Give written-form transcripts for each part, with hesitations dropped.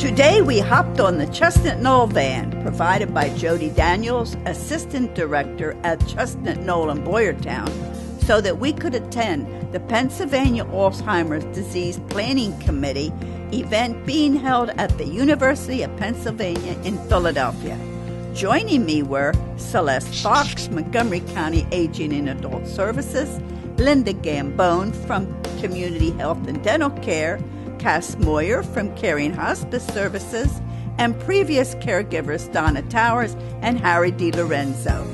Today we hopped on the Chestnut Knoll van provided by Jodie Daniels, Assistant Director at Chestnut Knoll in Boyertown, so that we could attend the Pennsylvania Alzheimer's Disease Planning Committee event being held at the University of Pennsylvania in Philadelphia. Joining me were Celeste Fox, Montgomery County Aging and Adult Services, Linda Gambone from Community Health and Dental Care, Cass Moyer from Caring Hospice Services, and previous caregivers Donna Towers and Harry DiLorenzo.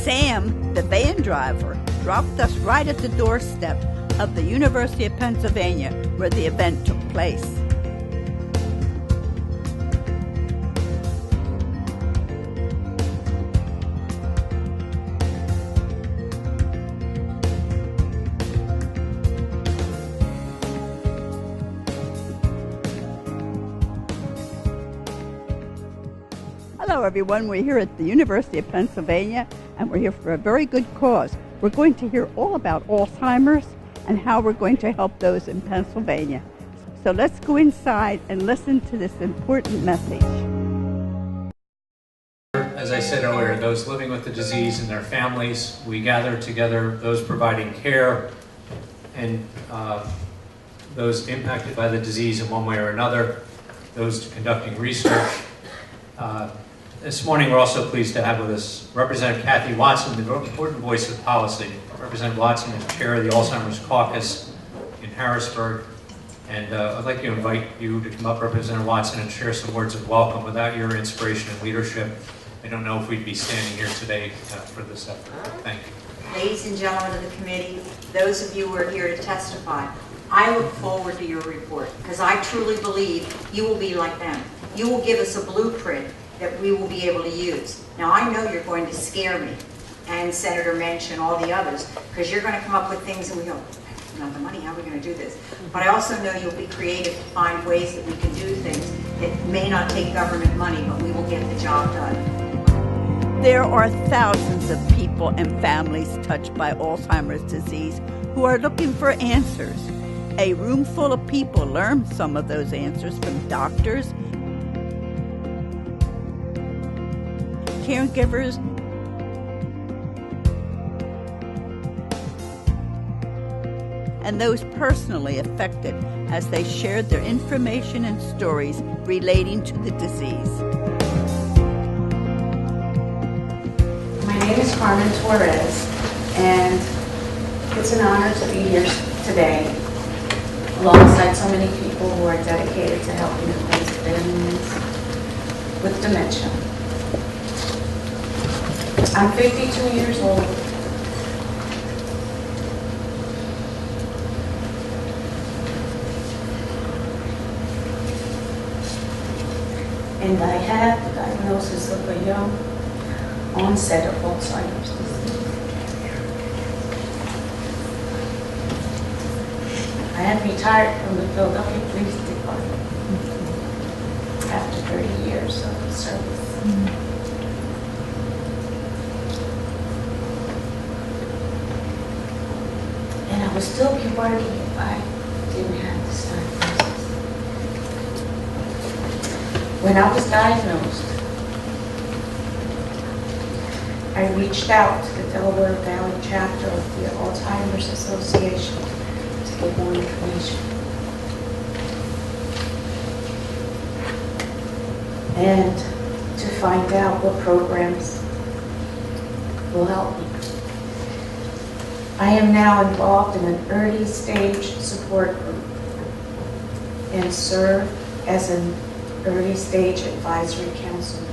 Sam, the van driver, dropped us right at the doorstep of the University of Pennsylvania where the event took place. Hello everyone, we're here at the University of Pennsylvania and we're here for a very good cause. We're going to hear all about Alzheimer's and how we're going to help those in Pennsylvania. So let's go inside and listen to this important message. As I said earlier, those living with the disease and their families, we gather together those providing care and those impacted by the disease in one way or another, those conducting research. This morning we're also pleased to have with us Representative Kathy Watson, the important voice of policy. Representative Watson is chair of the Alzheimer's Caucus in Harrisburg, and I'd like to invite you to come up, Representative Watson, and share some words of welcome. Without your inspiration and leadership, I don't know if we'd be standing here today for this effort. Thank you. Ladies and gentlemen of the committee, those of you who are here to testify, I look forward to your report because I truly believe you will be like them. You will give us a blueprint that we will be able to use. Now I know you're going to scare me and Senator Mensch and all the others because you're going to come up with things and we go, not the money, how are we going to do this? But I also know you'll be creative to find ways that we can do things that may not take government money, but we will get the job done. There are thousands of people and families touched by Alzheimer's disease who are looking for answers. A room full of people learned some of those answers from doctors, caregivers, and those personally affected as they shared their information and stories relating to the disease. My name is Carmen Torres, and it's an honor to be here today alongside so many people who are dedicated to helping the Pennsylvanians with dementia. I'm 52 years old. And I have the diagnosis of a young onset of Alzheimer's disease. I have retired from the Philadelphia Police Department. after 30 years of service. And I would still be working if I didn't have this diagnosis. When I was diagnosed, I reached out to the Delaware Valley chapter of the Alzheimer's Association to get more information. And to find out what programs will help me. I am now involved in an early stage support group and serve as an early stage advisory counselor.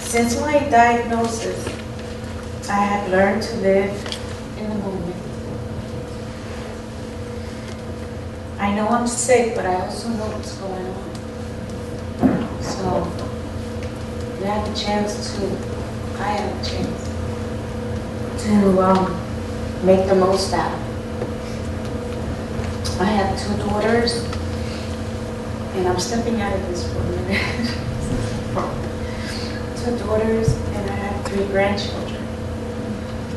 Since my diagnosis, I have learned to live in the moment. I know I'm sick, but I also know what's going on. So, I have a chance to make the most out of it. I have 2 daughters, and I'm stepping out of this for a minute. 2 daughters, and I have 3 grandchildren.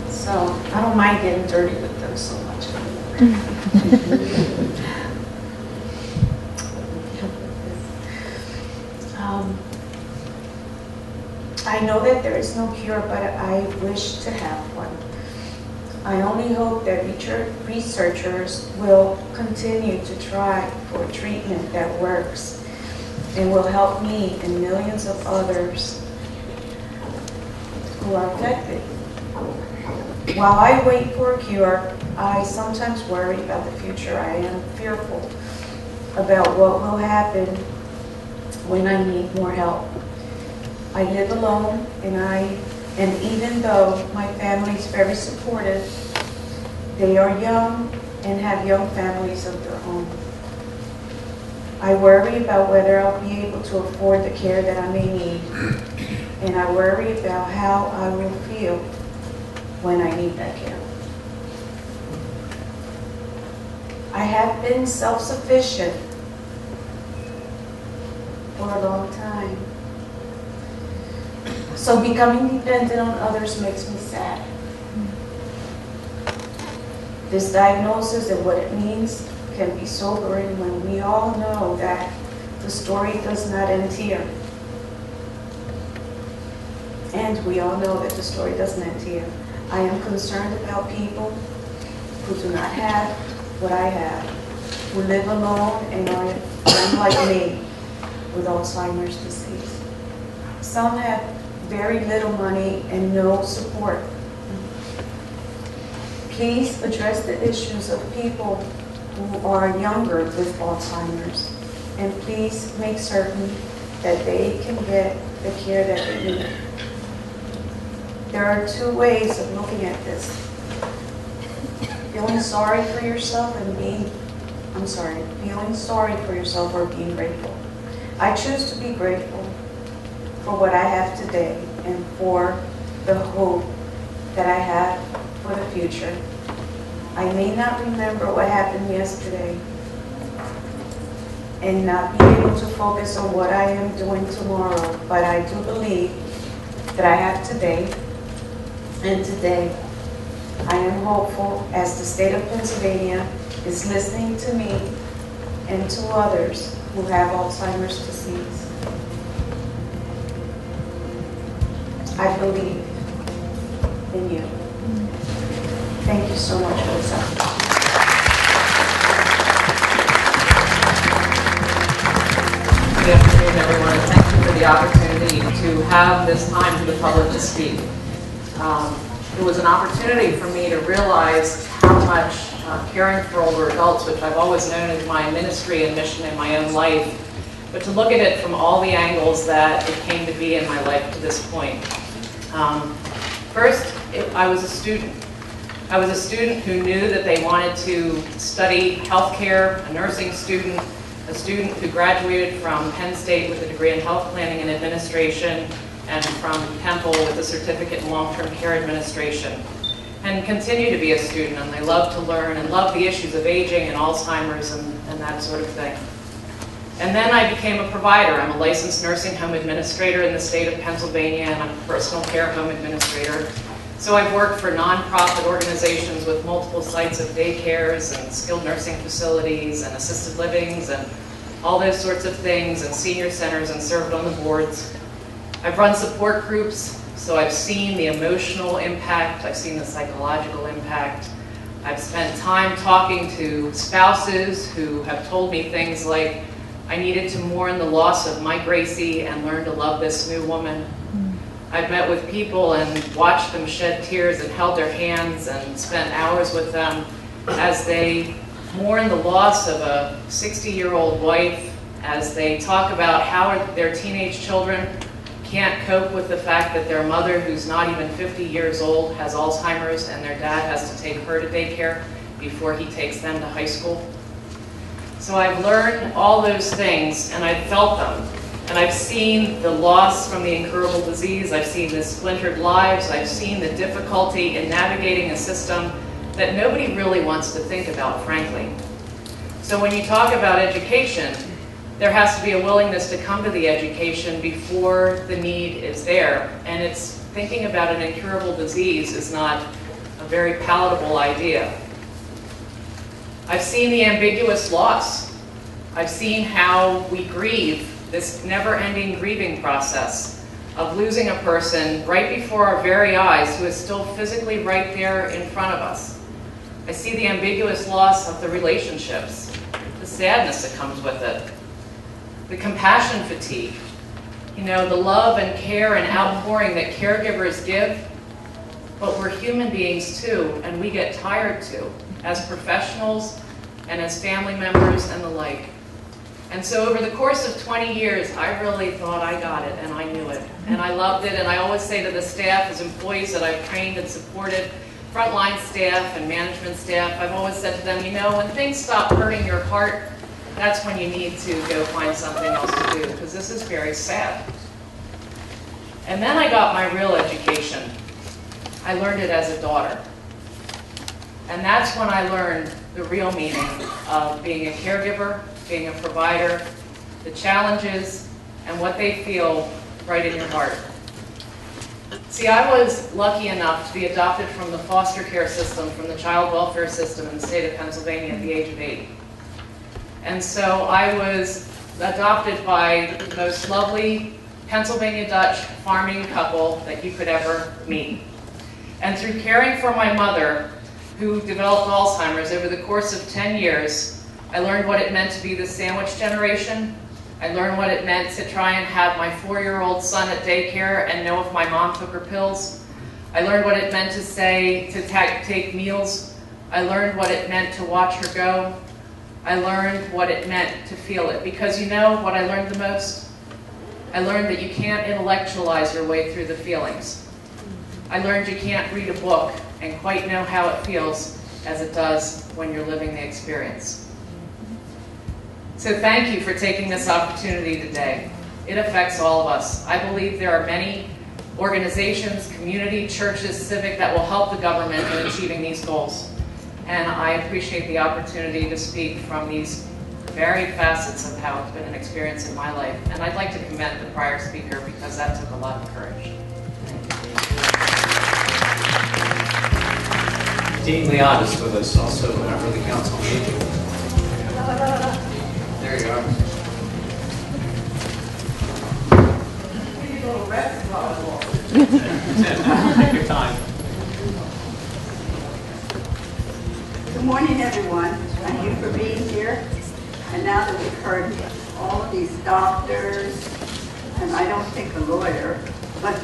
So I don't mind getting dirty with them so much anymore. I know that there is no cure, but I wish to have one. I only hope that researchers will continue to try for treatment that works and will help me and millions of others who are affected. While I wait for a cure, I sometimes worry about the future. I am fearful about what will happen when I need more help. I live alone, and even though my family is very supportive, they are young and have young families of their own. I worry about whether I'll be able to afford the care that I may need, and I worry about how I will feel when I need that care. I have been self-sufficient for a long time. So becoming dependent on others makes me sad. This diagnosis and what it means can be sobering when we all know that the story does not end here. And we all know that the story doesn't end here. I am concerned about people who do not have what I have, who live alone and are young like me with Alzheimer's disease. Some have very little money and no support. Please address the issues of people who are younger with Alzheimer's, and please make certain that they can get the care that they need. There are 2 ways of looking at this. Feeling sorry for yourself and feeling sorry for yourself or being grateful. I choose to be grateful for what I have today and for the hope that I have for the future. I may not remember what happened yesterday and not be able to focus on what I am doing tomorrow, but I do believe that I have today, and today I am hopeful as the state of Pennsylvania is listening to me and to others who have Alzheimer's disease. I believe in you. Thank you so much for this opportunity. Good afternoon, everyone, and thank you for the opportunity to have this time for the public to speak. It was an opportunity for me to realize how much caring for older adults, which I've always known as my ministry and mission in my own life, but to look at it from all the angles that it came to be in my life to this point. First, I was a student. I was a student who knew that they wanted to study healthcare, a nursing student, a student who graduated from Penn State with a degree in health planning and administration, and from Temple with a certificate in long-term care administration, and continue to be a student, and they love to learn and love the issues of aging and Alzheimer's and that sort of thing. And then I became a provider. I'm a licensed nursing home administrator in the state of Pennsylvania, and I'm a personal care home administrator. So I've worked for nonprofit organizations with multiple sites of daycares and skilled nursing facilities and assisted livings and all those sorts of things, and senior centers, and served on the boards. I've run support groups, so I've seen the emotional impact, I've seen the psychological impact. I've spent time talking to spouses who have told me things like, I needed to mourn the loss of my Gracie and learn to love this new woman. I've met with people and watched them shed tears and held their hands and spent hours with them as they mourn the loss of a 60-year-old wife, as they talk about how their teenage children can't cope with the fact that their mother, who's not even 50 years old, has Alzheimer's, and their dad has to take her to daycare before he takes them to high school. So I've learned all those things, and I've felt them. And I've seen the loss from the incurable disease. I've seen the splintered lives. I've seen the difficulty in navigating a system that nobody really wants to think about, frankly. So when you talk about education, there has to be a willingness to come to the education before the need is there. And it's thinking about an incurable disease is not a very palatable idea. I've seen the ambiguous loss. I've seen how we grieve, this never-ending grieving process of losing a person right before our very eyes who is still physically right there in front of us. I see the ambiguous loss of the relationships, the sadness that comes with it, the compassion fatigue, you know, the love and care and outpouring that caregivers give, but we're human beings too, and we get tired too, as professionals and as family members and the like. And so over the course of 20 years, I really thought I got it, and I knew it, and I loved it, and I always say to the staff, as employees that I've trained and supported, frontline staff and management staff, I've always said to them, you know, when things stop hurting your heart, that's when you need to go find something else to do, because this is very sad. And then I got my real education. I learned it as a daughter. And that's when I learned the real meaning of being a caregiver, being a provider, the challenges, and what they feel right in your heart. See, I was lucky enough to be adopted from the foster care system, from the child welfare system in the state of Pennsylvania at the age of 8. And so I was adopted by the most lovely Pennsylvania Dutch farming couple that you could ever meet. And through caring for my mother, who developed Alzheimer's over the course of 10 years, I learned what it meant to be the sandwich generation. I learned what it meant to try and have my 4-year-old son at daycare and know if my mom took her pills. I learned what it meant to say, to take meals. I learned what it meant to watch her go. I learned what it meant to feel it. Because you know what I learned the most? I learned that you can't intellectualize your way through the feelings. I learned you can't read a book and quite know how it feels as it does when you're living the experience. So thank you for taking this opportunity today. It affects all of us. I believe there are many organizations, community, churches, civic, that will help the government in achieving these goals. And I appreciate the opportunity to speak from these varied facets of how it's been an experience in my life. And I'd like to commend the prior speaker because that took a lot of courage. Dene Liott is with us, also a member of the Council on Aging. There you are. Take your time. Good morning, everyone. Thank you for being here. And now that we've heard all of these doctors, and I don't think a lawyer, but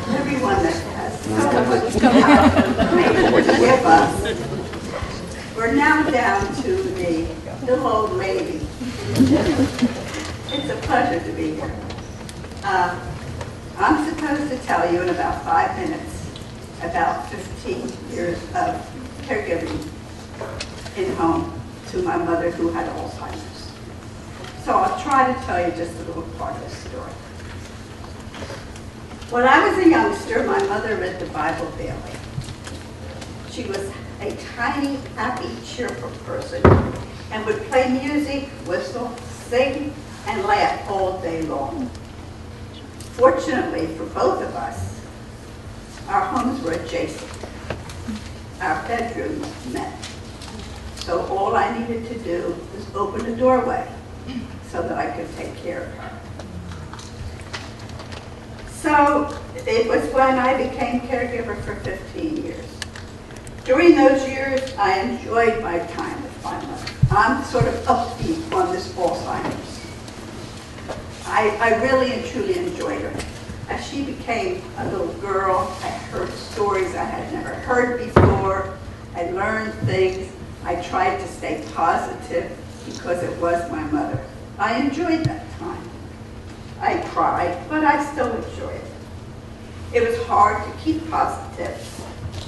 everyone that has so much to give us, we're now down to the little old lady. It's a pleasure to be here. I'm supposed to tell you in about 5 minutes about 15 years of caregiving in home to my mother who had Alzheimer's. So I'll try to tell you just a little part of the story. When I was a youngster, my mother read the Bible daily. She was a tiny, happy, cheerful person and would play music, whistle, sing, and laugh all day long. Fortunately for both of us, our homes were adjacent. Our bedrooms met. So all I needed to do was open a doorway so that I could take care of her. So it was when I became caregiver for 15 years. During those years, I enjoyed my time with my mother. I'm sort of upbeat on this Alzheimer's. I really and truly enjoyed her. As she became a little girl, I heard stories I had never heard before. I learned things. I tried to stay positive because it was my mother. I enjoyed that time. I cried, but I still enjoyed it. It was hard to keep positive,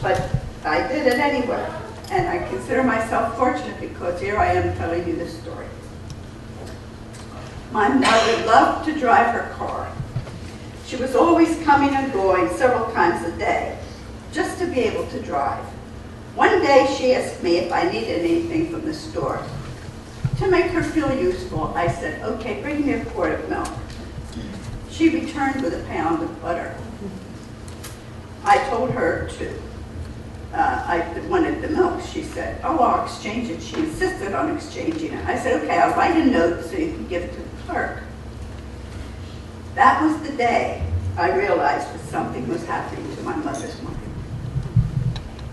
but I did it anyway. And I consider myself fortunate because here I am telling you this story. My mother loved to drive her car. She was always coming and going several times a day, just to be able to drive. One day she asked me if I needed anything from the store. To make her feel useful, I said, okay, bring me a quart of milk. She returned with a pound of butter. I told her I wanted the milk. She said, oh, I'll exchange it. She insisted on exchanging it. I said, okay, I'll write a note so you can give it to the clerk. That was the day I realized that something was happening to my mother's mind.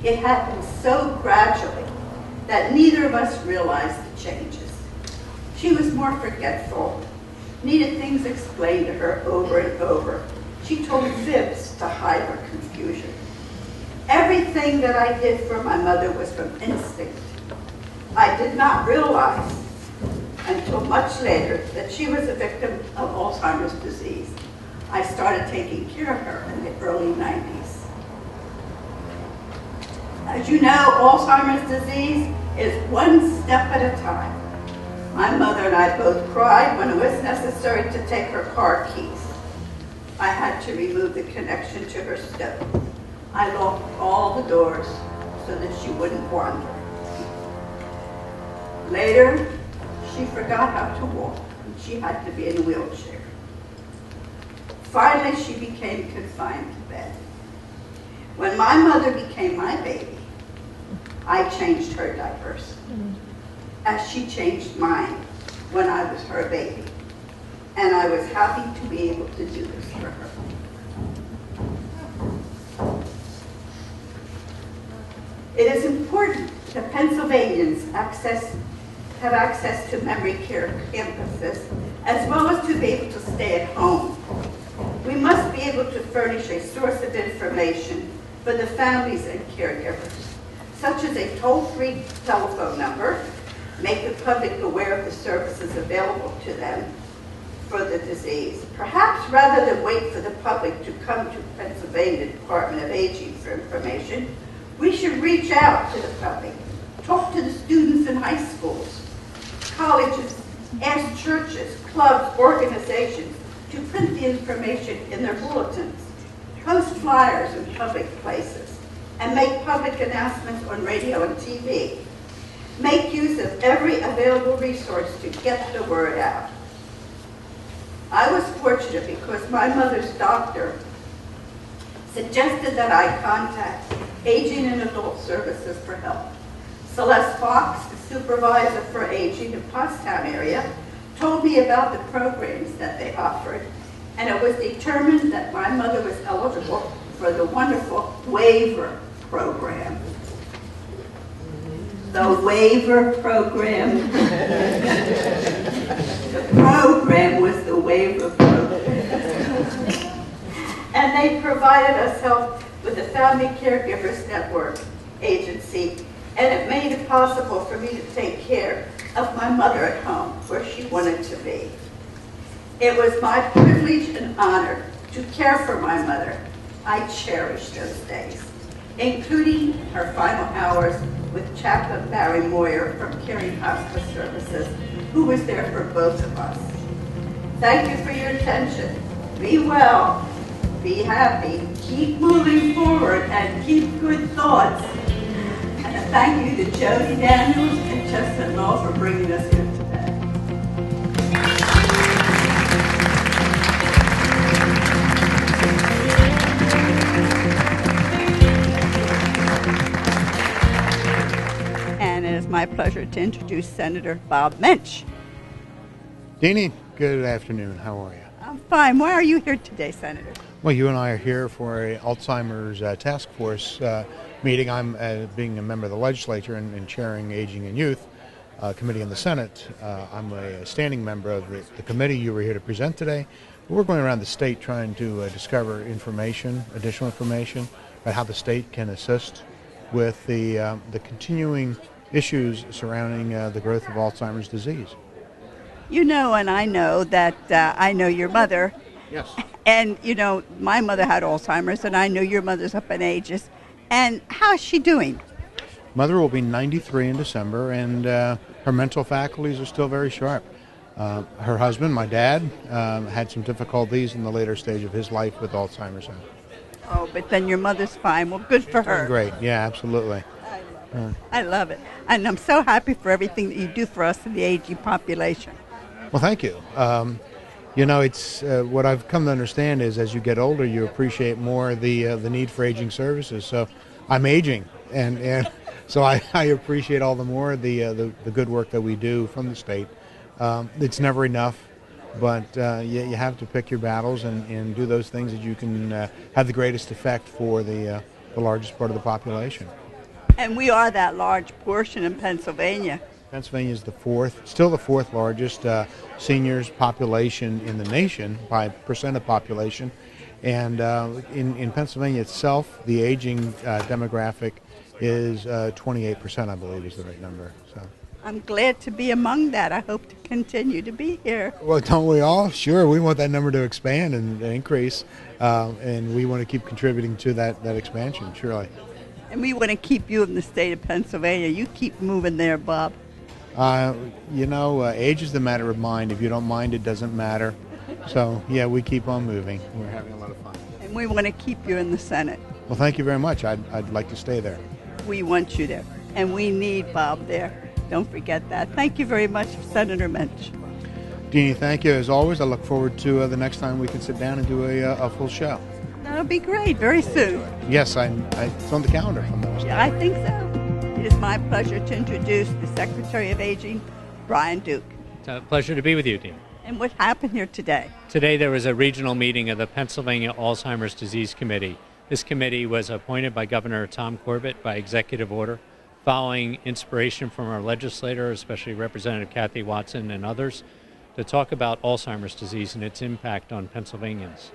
It happened so gradually that neither of us realized the changes. She was more forgetful, needed things explained to her over and over. She told fibs to hide her confusion. Everything that I did for my mother was from instinct. I did not realize until much later that she was a victim of Alzheimer's disease. I started taking care of her in the early 90s. As you know, Alzheimer's disease is one step at a time. My mother and I both cried when it was necessary to take her car keys. I had to remove the connection to her stove. I locked all the doors so that she wouldn't wander. Later, she forgot how to walk, and she had to be in a wheelchair. Finally, she became confined to bed. When my mother became my baby, I changed her diapers, as she changed mine when I was her baby. And I was happy to be able to do this for her. It is important that Pennsylvanians have access to memory care campuses, as well as to be able to stay at home. We must be able to furnish a source of information for the families and caregivers, such as a toll-free telephone number, make the public aware of the services available to them for the disease. Perhaps rather than wait for the public to come to Pennsylvania Department of Aging for information, we should reach out to the public, talk to the students in high schools, colleges, ask churches, clubs, organizations to print the information in their bulletins, post flyers in public places, and make public announcements on radio and TV. Make use of every available resource to get the word out. I was fortunate because my mother's doctor suggested that I contact Aging and Adult Services for help. Celeste Fox, the supervisor for aging in Pottstown area, told me about the programs that they offered, and it was determined that my mother was eligible for the wonderful waiver program. The waiver program. The program was the waiver program. And they provided us help with the Family Caregivers Network agency, and it made it possible for me to take care of my mother at home where she wanted to be. It was my privilege and honor to care for my mother. I cherish those days, including her final hours with Chaplain Barry Moyer from Caring Hospice Services, who was there for both of us. Thank you for your attention. Be well, be happy, keep moving forward, and keep good thoughts. And thank you to Jodie Daniels and Chestnut Knoll for bringing us here today. pleasure to introduce Senator Bob Mensch. Dene, good afternoon. How are you? I'm fine. Why are you here today, Senator? Well, you and I are here for a Alzheimer's task force meeting. I'm being a member of the legislature and chairing Aging and Youth Committee in the Senate. I'm a standing member of the committee you were here to present today. We're going around the state trying to discover information, additional information about how the state can assist with the continuing issues surrounding the growth of Alzheimer's disease. You know, and I know that I know your mother. Yes. And, you know, my mother had Alzheimer's, and I know your mother's up in ages. And how is she doing? Mother will be 93 in December, and her mental faculties are still very sharp. Her husband, my dad, had some difficulties in the later stage of his life with Alzheimer's. Oh, but then your mother's fine. Well, good for her. Great. Yeah, absolutely. I love it. And I'm so happy for everything that you do for us in the aging population. Well, thank you. You know, it's what I've come to understand is as you get older, you appreciate more the need for aging services. So I'm aging, and so I appreciate all the more the good work that we do from the state. It's never enough, but you have to pick your battles and do those things that you can have the greatest effect for the largest part of the population. And we are that large portion in Pennsylvania. Pennsylvania is still the fourth largest seniors population in the nation by percent of population. And in Pennsylvania itself, the aging demographic is 28%, I believe is the right number. So I'm glad to be among that. I hope to continue to be here. Well, don't we all? Sure, we want that number to expand and increase, and we want to keep contributing to that expansion, surely. And we want to keep you in the state of Pennsylvania. You keep moving there, Bob. You know, age is the matter of mind. If you don't mind, it doesn't matter. So, yeah, we keep on moving. We're having a lot of fun. And we want to keep you in the Senate. Well, thank you very much. I'd like to stay there. We want you there. And we need Bob there. Don't forget that. Thank you very much, Senator Mensch. Dene, thank you. As always, I look forward to the next time we can sit down and do a full show. That'll be great, very soon. Yes, it's on the calendar. Yeah, I think so. It is my pleasure to introduce the Secretary of Aging, Brian Duke. It's a pleasure to be with you, Dean. And what happened here today? Today there was a regional meeting of the Pennsylvania Alzheimer's Disease Committee. This committee was appointed by Governor Tom Corbett by executive order, following inspiration from our legislators, especially Representative Kathy Watson and others, to talk about Alzheimer's disease and its impact on Pennsylvanians.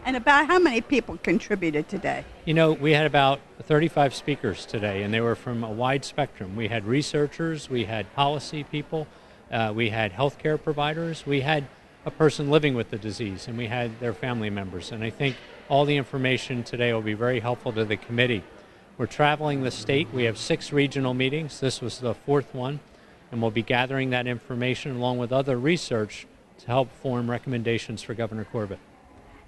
And about how many people contributed today? You know, we had about 35 speakers today, and they were from a wide spectrum. We had researchers, we had policy people, we had healthcare providers, we had a person living with the disease, and we had their family members. And I think all the information today will be very helpful to the committee. We're traveling the state. We have 6 regional meetings. This was the 4th one, and we'll be gathering that information along with other research to help form recommendations for Governor Corbett.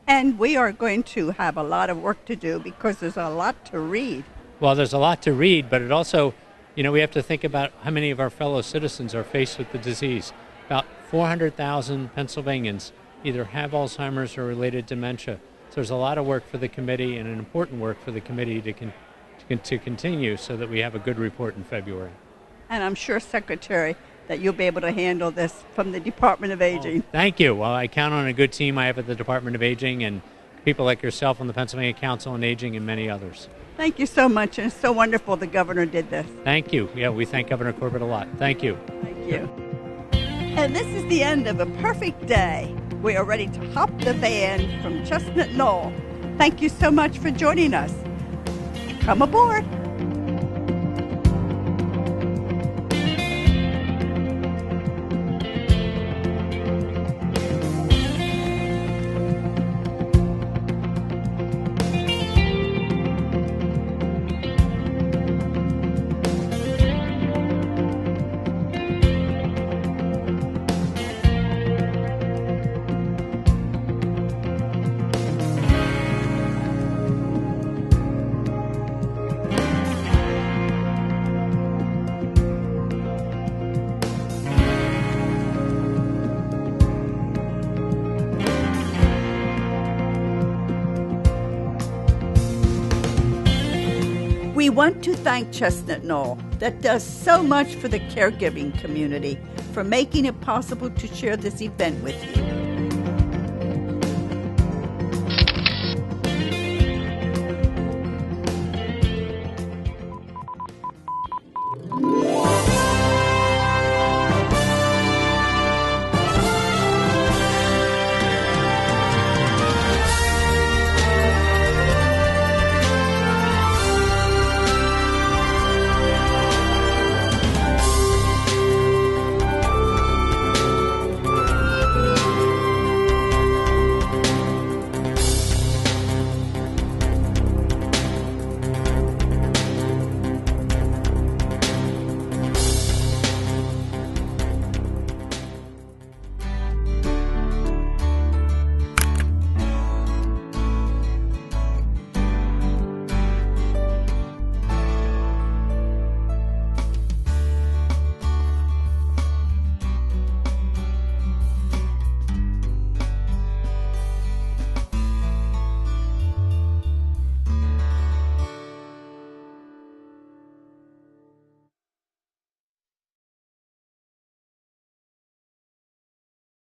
And we are going to have a lot of work to do because there's a lot to read. Well, there's a lot to read, but it also, you know, we have to think about how many of our fellow citizens are faced with the disease. About 400,000 Pennsylvanians either have Alzheimer's or related dementia. So there's a lot of work for the committee and an important work for the committee to continue so that we have a good report in February. And I'm sure, Secretary, that you'll be able to handle this from the Department of Aging. Thank you. Well, I count on a good team I have at the Department of Aging and people like yourself on the Pennsylvania Council on Aging and many others. Thank you so much, and it's so wonderful the governor did this. Thank you. Yeah, we thank Governor Corbett a lot. Thank you. Thank you. And this is the end of a perfect day. We are ready to hop the van from Chestnut, Knoll. Thank you so much for joining us. Come aboard. want to thank Chestnut Knoll, that does so much for the caregiving community, for making it possible to share this event with you.